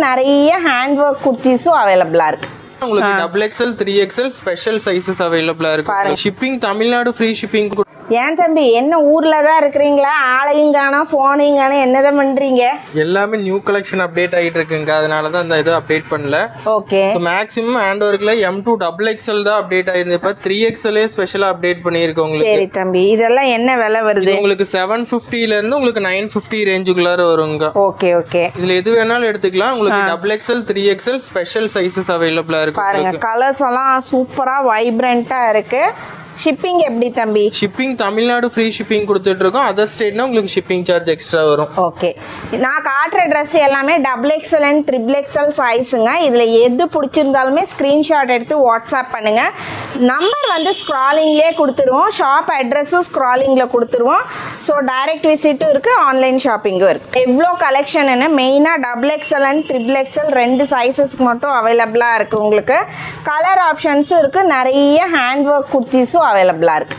நிறைய hand work குர்த்திஸும் அவைலபிளா இருக்கு. உங்களுக்கு double XL 3XL special sizes அவைலபிளா இருக்கு. Shipping Tamil Nadu free shipping. ஏன் தம்பி என்ன ஊர்ல தான் இருக்கிறீங்களா? ஆளையும் காணோம் ஃபோனையும் காணோம், என்னதான் பண்றீங்க? எல்லாமே நியூ கலெக்ஷன் அப்டேட் ஆகிட்டு இருக்குங்க, அதனால தான் இந்த இது அப்டேட் பண்ணல. ஓகே. ஸோ மேக்ஸிமம் ஹேண்ட் ஒர்க்ல M2 டபுள் எக்ஸ்எல் தான் அப்டேட் ஆயிருந்தது. இப்போ 3XL ஸ்பெஷலாக அப்டேட் பண்ணியிருக்கோம் உங்களுக்கு. சரி தம்பி, இதெல்லாம் என்ன விலை வருது? உங்களுக்கு 750 இருந்து உங்களுக்கு 950 ரேஞ்சுக்குள்ளார வருங்க. Okay okay. இதுல எது வேணாலும் எடுத்துக்கலாம். உங்களுக்கு double XL 3XL special sizes அவைலபிளா இருக்கு. பாருங்க கலர்ஸ் எல்லாம் சூப்பரா வைப்ரண்டா இருக்கு. ஷிப்பிங் எப்படி தம்பி? ஷிப்பிங் தமிழ்நாடு ஃப்ரீ ஷிப்பிங் கொடுத்துட்டு இருக்கோம். அதர் ஸ்டேட்னா உங்களுக்கு ஷிப்பிங் சார்ஜ் எக்ஸ்ட்ரா வரும். ஓகே. நான் காட்டுற ட்ரெஸ் எல்லாமே double XL and triple XL சைஸுங்க. இதில் எது பிடிச்சிருந்தாலுமே ஸ்க்ரீன்ஷாட் எடுத்து வாட்ஸ்அப் பண்ணுங்க. நம்பர் வந்து ஸ்க்ராலிங்லேயே கொடுத்துருவோம். ஷாப் அட்ரஸும் ஸ்க்ராலிங்கில் கொடுத்துருவோம். ஸோ டைரக்ட் விசிட்டும் இருக்குது, ஆன்லைன் ஷாப்பிங்கும் இருக்குது. எவ்வளோ கலெக்ஷன்னு மெயினாக double XL and triple XL 2 சைஸஸ்க்கு மட்டும் அவைலபிளாக இருக்குது. உங்களுக்கு கலர் ஆப்ஷன்ஸும் இருக்குது. நிறைய ஹேண்ட் ஒர்க் குர்த்திஸும் அவைலபிளாக இருக்குது.